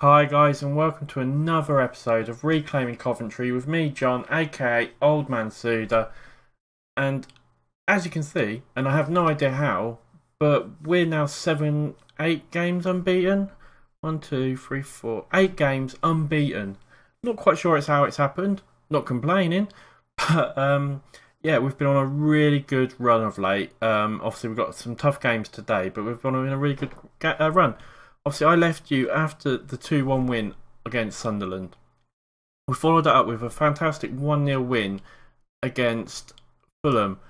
Hi guys and welcome to another episode of Reclaiming Coventry with me John aka Old Man Sudor, and as you can see, and I have no idea how, but we're now 8 games unbeaten. 8 games unbeaten. Not quite sure it's how it's happened, not complaining, but yeah, we've been on a really good run of late. Obviously we've got some tough games today, but we've been on a really good run. Obviously, I left you after the 2-1 win against Sunderland. We followed that up with a fantastic 1-0 win against Fulham.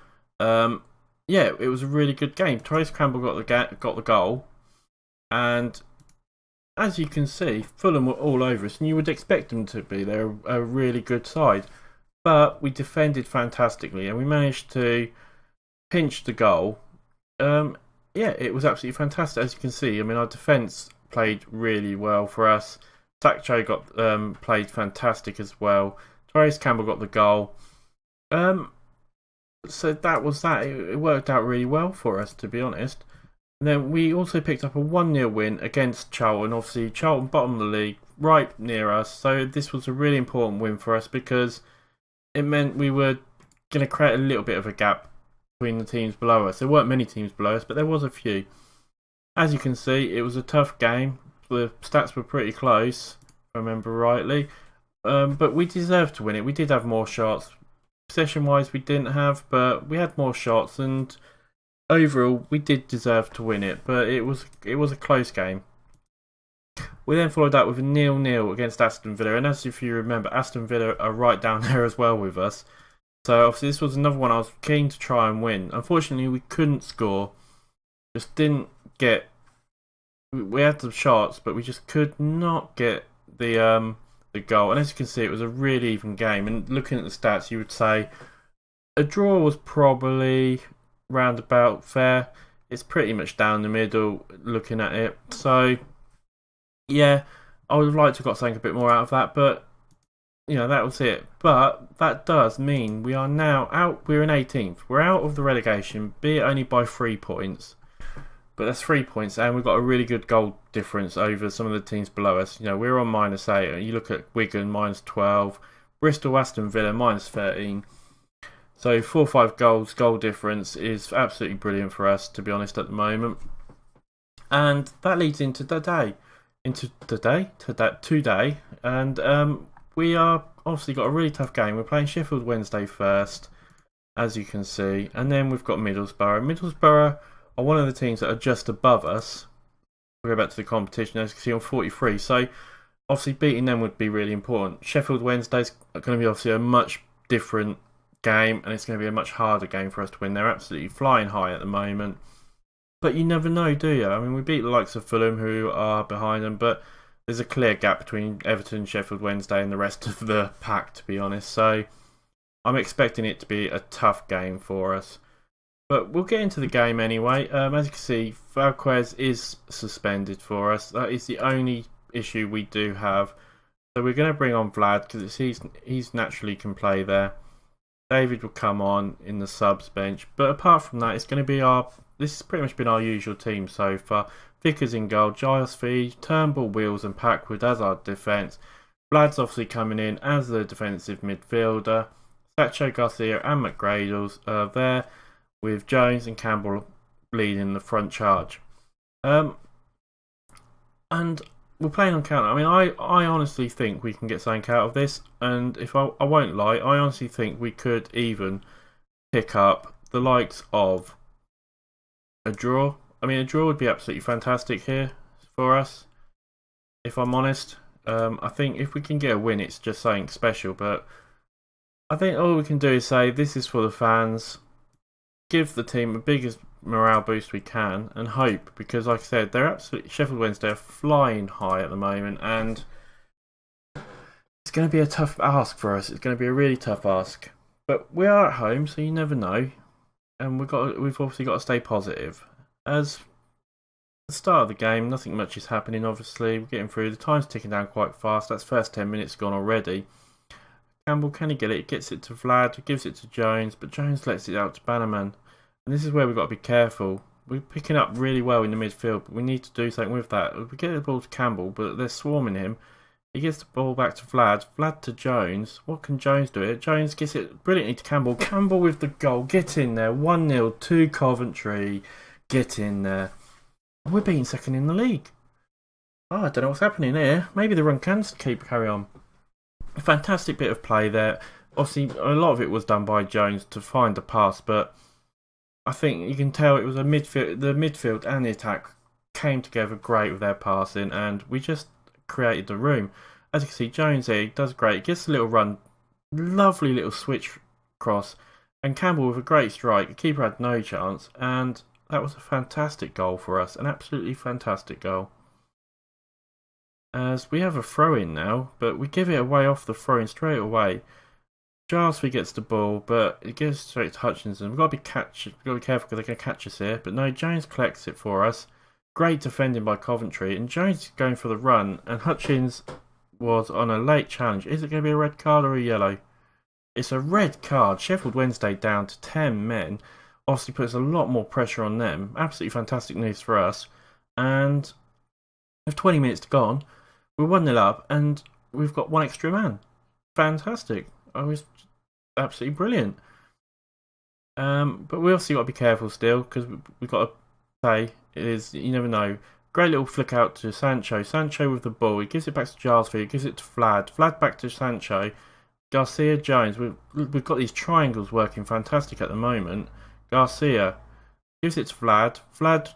Yeah, it was a really good game. Trace Campbell got the goal, and as you can see, Fulham were all over us, and you would expect them to be. They're a really good side, but we defended fantastically, and we managed to pinch the goal. Yeah, it was absolutely fantastic. As you can see, I mean, our defence played really well for us. Sakcho played fantastic as well. Trace Campbell got the goal. So that was that. It worked out really well for us, to be honest. And then we also picked up a 1-0 win against Charlton. Obviously, Charlton bottom of the league, right near us. So this was a really important win for us because it meant we were going to create a little bit of a gap between the teams below us. There weren't many teams below us, but there was a few. As you can see, it was a tough game. The stats were pretty close, if I remember rightly. But we deserved to win it. We did have more shots. Possession-wise, we didn't have, but we had more shots, and overall, we did deserve to win it. But it was a close game. We then followed that with a 0-0 against Aston Villa, and as if you remember, Aston Villa are right down there as well with us. So obviously this was another one I was keen to try and win. Unfortunately, we couldn't score. Just didn't get. We had the shots, but we just could not get the goal. And as you can see, it was a really even game. And looking at the stats, you would say a draw was probably roundabout fair. It's pretty much down the middle looking at it. So yeah, I would have liked to have got something a bit more out of that, but you know, that was it. But that does mean we are now out. We're in 18th. We're out of the relegation, be it only by 3 points. But that's 3 points, and we've got a really good goal difference over some of the teams below us. You know, we're on -8. You look at Wigan, -12. Bristol, Aston Villa, -13. So 4 or 5 goal difference is absolutely brilliant for us, to be honest, at the moment. And that leads into today. Today. And we are obviously got a really tough game. We're playing Sheffield Wednesday first, as you can see, and then we've got Middlesbrough. Middlesbrough are one of the teams that are just above us. We'll go back to the competition, as you can see, on 43. So obviously beating them would be really important. Sheffield Wednesday's going to be obviously a much different game, and it's going to be a much harder game for us to win. They're absolutely flying high at the moment, but you never know, do you? I mean, we beat the likes of Fulham, who are behind them, but there's a clear gap between Everton, Sheffield Wednesday and the rest of the pack, to be honest. So I'm expecting it to be a tough game for us. But we'll get into the game anyway. As you can see, Valquez is suspended for us. That is the only issue we do have. So we're going to bring on Vlad because he's naturally can play there. David will come on in the subs bench. But apart from that, it's going to be this has pretty much been our usual team so far. Vickers in goal, Giles Fee, Turnbull, Wheels and Packwood as our defence. Vlad's obviously coming in as the defensive midfielder. Sacho, Garcia and McGradles are there, with Jones and Campbell leading the front charge. And we're playing on counter. I mean, I honestly think we can get something out of this, and if I won't lie, I honestly think we could even pick up the likes of a draw. I mean, a draw would be absolutely fantastic here for us, if I'm honest. I think if we can get a win, it's just something special. But I think all we can do is say this is for the fans, give the team the biggest morale boost we can, and hope, because like I said, they're absolutely, Sheffield Wednesday are flying high at the moment, and it's going to be a tough ask for us. It's going to be a really tough ask. But we are at home, so you never know, and we've obviously got to stay positive. As the start of the game, nothing much is happening, obviously. We're getting through. The time's ticking down quite fast. That's first 10 minutes gone already. Campbell, can he get it? Gets it to Vlad, gives it to Jones, but Jones lets it out to Bannerman. And this is where we've got to be careful. we're picking up really well in the midfield, but we need to do something with that. We get the ball to Campbell, but they're swarming him. He gets the ball back to Vlad. Vlad to Jones. What can Jones do? Jones gets it brilliantly to Campbell. Campbell with the goal. Get in there. 1-0 to Coventry. Get in there. We're being second in the league. Oh, I don't know what's happening here. Maybe the run can carry on. A fantastic bit of play there. Obviously, a lot of it was done by Jones to find the pass, but I think you can tell it was the midfield and the attack came together great with their passing, and we just created the room. As you can see, Jones here does great. He gets a little run, lovely little switch cross, and Campbell with a great strike. The keeper had no chance, and that was a fantastic goal for us, an absolutely fantastic goal. As we have a throw-in now, but we give it away off the throw-in straight away. Jarlsby gets the ball, but it goes straight to Hutchinson. We've got to be careful because they're going to catch us here. But no, Jones collects it for us. Great defending by Coventry, and Jones is going for the run, and Hutchins was on a late challenge. Is it going to be a red card or a yellow? It's a red card. Sheffield Wednesday down to 10 men. Obviously puts a lot more pressure on them. Absolutely fantastic news for us. And with 20 minutes to go on, we're 1-0 up, and we've got one extra man. Fantastic. I was absolutely brilliant. But we obviously got to be careful still, because we've got to say, you never know. Great little flick out to Sancho. Sancho with the ball. He gives it back to Jarlsby. He gives it to Vlad. Vlad back to Sancho. Garcia, Jones. We've got these triangles working fantastic at the moment. Garcia gives it to Vlad. Vlad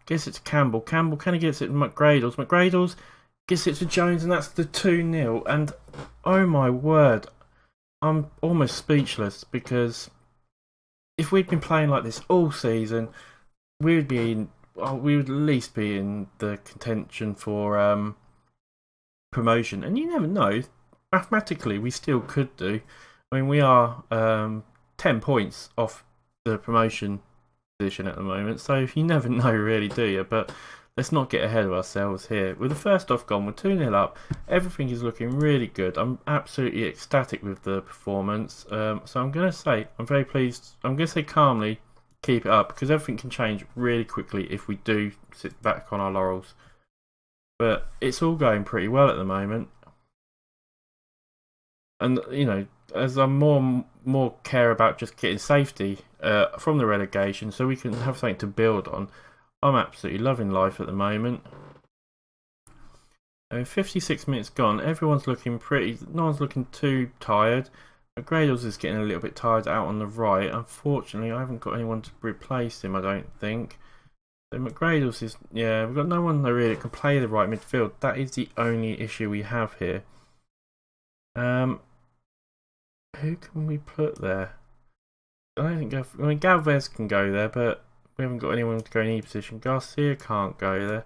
gives it to Campbell. Campbell kind of gets it to McGradles. McGradles gets it to Jones, and that's the 2-0. And oh my word, I'm almost speechless, because if we'd been playing like this all season, we would at least be in the contention for promotion. And you never know, mathematically we still could do. I mean, we are 10 points off the promotion position at the moment, so you never know really, do you? But let's not get ahead of ourselves here. With the first off gone, we're 2-0 up. Everything is looking really good. I'm absolutely ecstatic with the performance. So I'm going to say, I'm very pleased. I'm going to say calmly, keep it up, because everything can change really quickly if we do sit back on our laurels. But it's all going pretty well at the moment. And, you know, as I'm more care about just getting safety from the relegation, so we can have something to build on, I'm absolutely loving life at the moment. And 56 minutes gone, everyone's looking no one's looking too tired. McGradles is getting a little bit tired out on the right. Unfortunately, I haven't got anyone to replace him, I don't think. So McGradles is, yeah, we've got no one that really can play the right midfield. That is the only issue we have here. Who can we put there? I don't think Galvez can go there, but we haven't got anyone to go in any position. Garcia can't go there.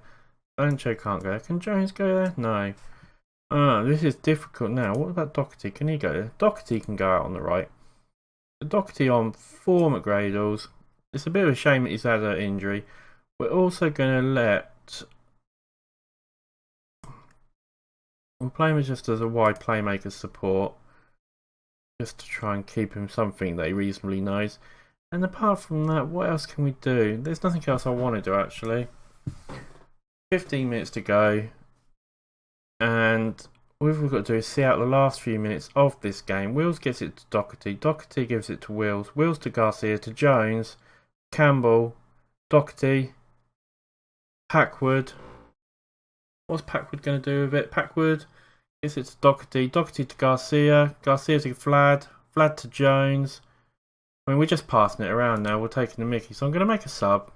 Sancho can't go there. Can Jones go there? No. This is difficult now. What about Doherty? Can he go there? Doherty can go out on the right. Doherty on for McGradles. It's a bit of a shame that he's had an injury. We're also going to we'll play him just as a wide playmaker support, just to try and keep him something that he reasonably knows. And apart from that, what else can we do? There's nothing else I want to do, actually. 15 minutes to go. And all we've got to do is see out the last few minutes of this game. Wills gets it to Doherty. Doherty gives it to Wills. Wills to Garcia, to Jones. Campbell. Doherty. Packwood. What's Packwood going to do with it? Packwood gives it to Doherty. Doherty to Garcia. Garcia to Vlad. Vlad to Jones. I mean, we're just passing it around now. We're taking the mickey. So I'm going to make a sub.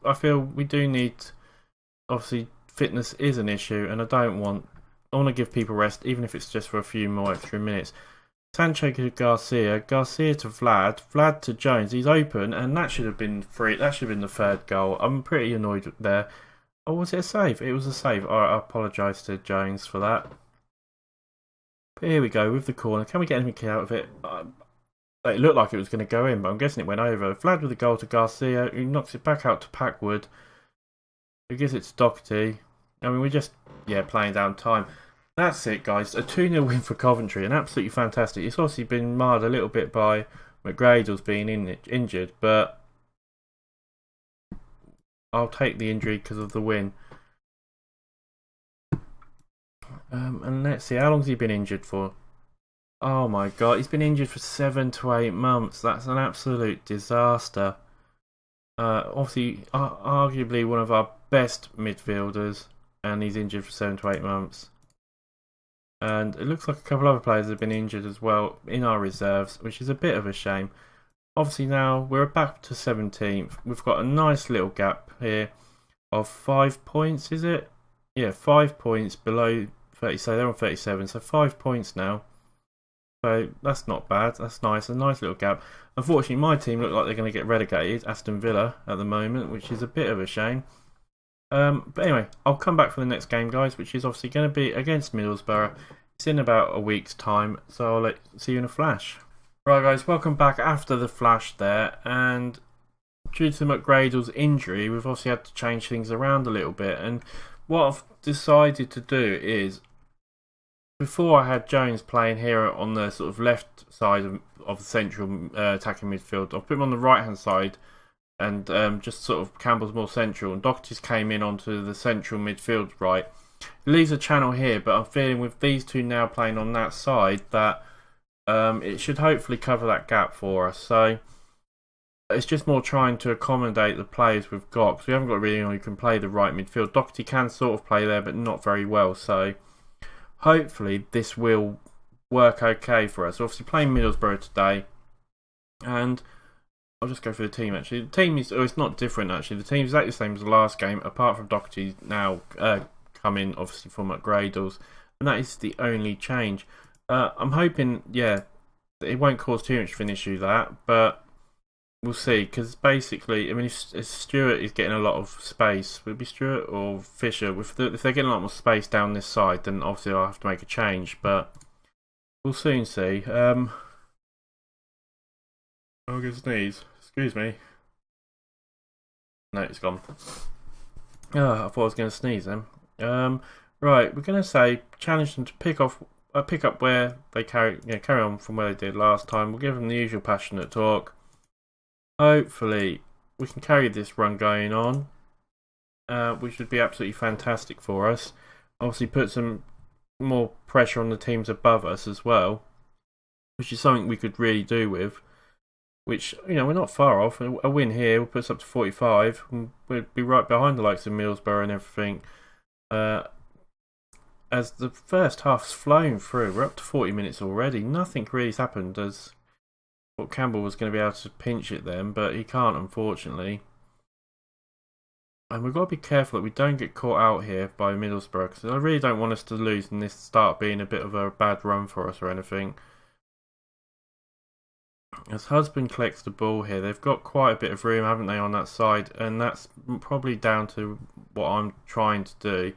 I feel we do need... Obviously, fitness is an issue, and I want to give people rest, even if it's just for a few more extra minutes. Sancho to Garcia. Garcia to Vlad. Vlad to Jones. He's open, and that should have been free. That should have been the third goal. I'm pretty annoyed there. Oh, was it a save? It was a save. I apologise to Jones for that. But here we go with the corner. Can we get anything out of it? It looked like it was going to go in, but I'm guessing it went over. Vlad with the goal to Garcia, who knocks it back out to Packwood, who gives it to Doherty. I mean, we're just, playing down time. That's it, guys. A 2-0 win for Coventry, and absolutely fantastic. It's obviously been marred a little bit by McGradles being injured, but I'll take the injury because of the win. And let's see, how long's he been injured for? Oh my god, he's been injured for 7 to 8 months. That's an absolute disaster. Obviously, arguably one of our best midfielders, and he's injured for 7 to 8 months. And it looks like a couple other players have been injured as well in our reserves, which is a bit of a shame. Obviously now we're back to 17th. We've got a nice little gap here of 5 points, is it? Yeah, 5 points below 30, so they're on 37, so 5 points now. So that's not bad, that's nice, a nice little gap. Unfortunately my team look like they're going to get relegated, Aston Villa at the moment, which is a bit of a shame. But anyway, I'll come back for the next game, guys, which is obviously going to be against Middlesbrough. It's in about a week's time, so I'll see you in a flash. Right guys, welcome back after the flash there, and due to McGradle's injury, we've obviously had to change things around a little bit, and what I've decided to do is, before I had Jones playing here on the sort of left side of the central attacking midfield, I've put him on the right hand side, and just sort of Campbell's more central, and Doherty's came in onto the central midfield right. It leaves a channel here, but I'm feeling with these two now playing on that side that it should hopefully cover that gap for us. So it's just more trying to accommodate the players we've got, because we haven't got really anyone who can play the right midfield. Doherty can sort of play there, but not very well. So hopefully this will work okay for us. Obviously playing Middlesbrough today, and I'll just go through the team actually. The team is, it's not different actually. The team is exactly the same as the last game, apart from Doherty now coming obviously from McGradle's, and that is the only change. I'm hoping, yeah, it won't cause too much of an issue that, but we'll see. Because basically, I mean, if Stewart is getting a lot of space, would it be Stewart or Fisher? If they're getting a lot more space down this side, then obviously I'll have to make a change. But we'll soon see. I'll go sneeze. Excuse me. No, it's gone. Oh, I thought I was going to sneeze then. Right, we're going to say challenge them to pick up where they carry on from where they did last time. We'll give them the usual passionate talk. Hopefully, we can carry this run going on, which would be absolutely fantastic for us. Obviously, put some more pressure on the teams above us as well, which is something we could really do with. Which, you know, we're not far off. A win here will put us up to 45, and we'll be right behind the likes of Middlesbrough and everything. As the first half's flown through, we're up to 40 minutes already. Nothing really's happened, as thought Campbell was going to be able to pinch it then, but he can't, unfortunately. And we've got to be careful that we don't get caught out here by Middlesbrough, because I really don't want us to lose and this start being a bit of a bad run for us or anything. As Husband collects the ball here, they've got quite a bit of room, haven't they, on that side, and that's probably down to what I'm trying to do.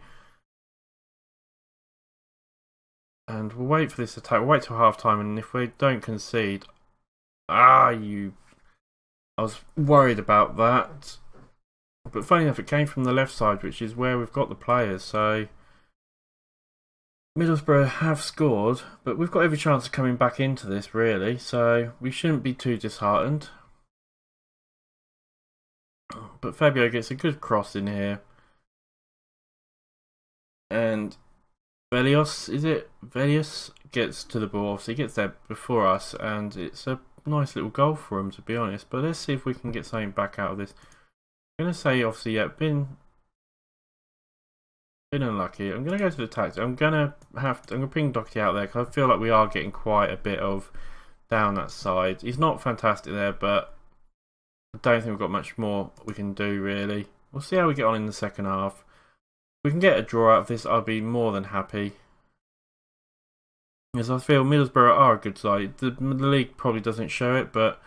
And we'll wait for this attack. We'll wait till half time, and if we don't concede... I was worried about that. But funny enough, it came from the left side, which is where we've got the players. So Middlesbrough have scored, but we've got every chance of coming back into this, really. So we shouldn't be too disheartened. But Fabio gets a good cross in here. And Velios, is it? Velios gets to the ball, so he gets there before us, and it's a nice little goal for him, to be honest. But let's see if we can get something back out of this. I'm going to say, obviously, yeah, been unlucky. I'm going to go to the tactics. I'm going to ping Doherty out there, because I feel like we are getting quite a bit of down that side. He's not fantastic there, but I don't think we've got much more we can do, really. We'll see how we get on in the second half. If we can get a draw out of this, I'll be more than happy. As I feel Middlesbrough are a good side. The league probably doesn't show it, but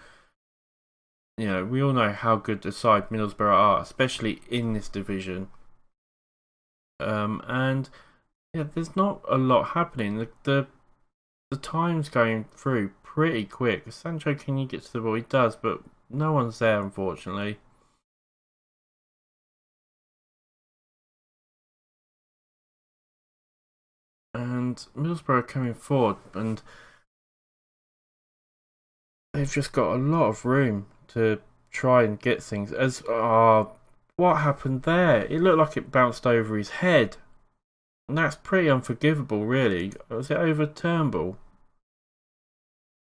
you know, we all know how good a side Middlesbrough are, especially in this division. And yeah, there's not a lot happening. The time's going through pretty quick. Sancho, can you get to the ball? He does, but no one's there, unfortunately. And Middlesbrough are coming forward, and they've just got a lot of room to try and get things. As What happened there? It looked like it bounced over his head. And that's pretty unforgivable, really. Was it over Turnbull?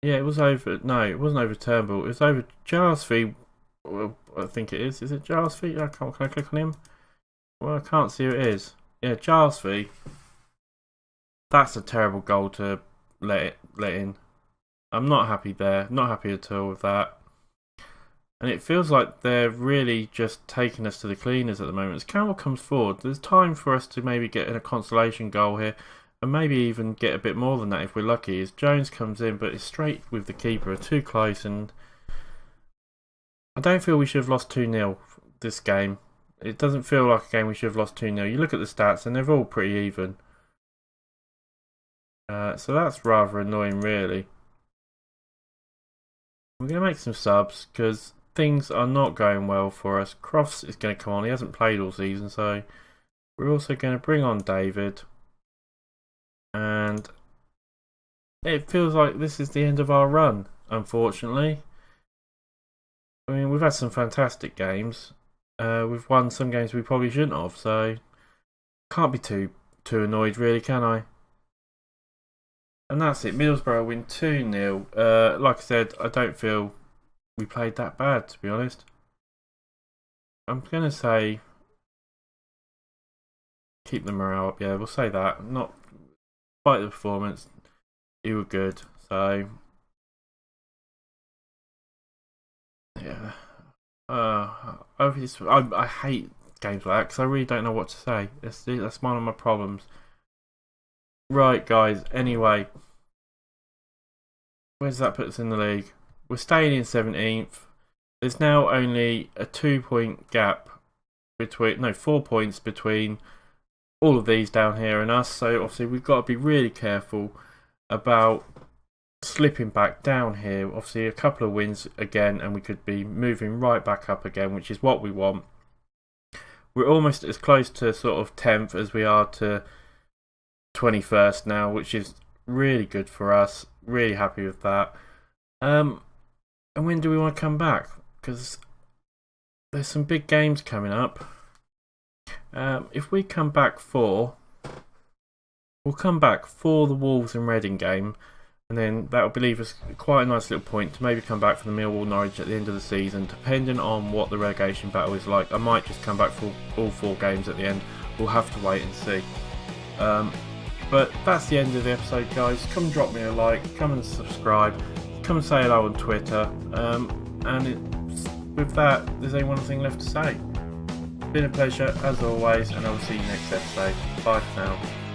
Yeah, it was over... No, it wasn't over Turnbull. It was over Jarsby. Well, I think it is. Is it Jarsby? Can I click on him? Well, I can't see who it is. Yeah, Jarsby. That's a terrible goal to let in. I'm not happy there. Not happy at all with that. And it feels like they're really just taking us to the cleaners at the moment. As Campbell comes forward, there's time for us to maybe get in a consolation goal here. And maybe even get a bit more than that if we're lucky. As Jones comes in, but it's straight with the keeper. Too close. And I don't feel we should have lost 2-0 this game. It doesn't feel like a game we should have lost 2-0. You look at the stats and they're all pretty even. So that's rather annoying, really. We're going to make some subs because things are not going well for us. Crofts is going to come on. He hasn't played all season, so we're also going to bring on David. And it feels like this is the end of our run, unfortunately. I mean, we've had some fantastic games. We've won some games we probably shouldn't have, so can't be too annoyed, really, can I? And that's it. Middlesbrough win 2-0. Like I said, I don't feel we played that bad, to be honest. I'm going to say keep the morale up. Yeah, we'll say that. Not despite the performance, you were good. So yeah. I hate games like that because I really don't know what to say. That's one of my problems. Right, guys. Anyway, where does that put us in the league? We're staying in 17th. There's now only a 2-point gap between, 4 points between all of these down here and us. So obviously we've got to be really careful about slipping back down here. Obviously a couple of wins again and we could be moving right back up again, which is what we want. We're almost as close to sort of 10th as we are to 21st now, which is really good for us. Really happy with that. And when do we want to come back? Because there's some big games coming up. If we come back we'll come back for the Wolves and Reading game, and then that will leave us quite a nice little point to maybe come back for the Millwall Norwich at the end of the season, depending on what the relegation battle is like. I might just come back for all 4 games at the end. We'll have to wait and see. But that's the end of the episode, guys. Come drop me a like, come and subscribe, come and say hello on Twitter. With that, there's only one thing left to say. It's been a pleasure as always, and I will see you next episode. Bye for now.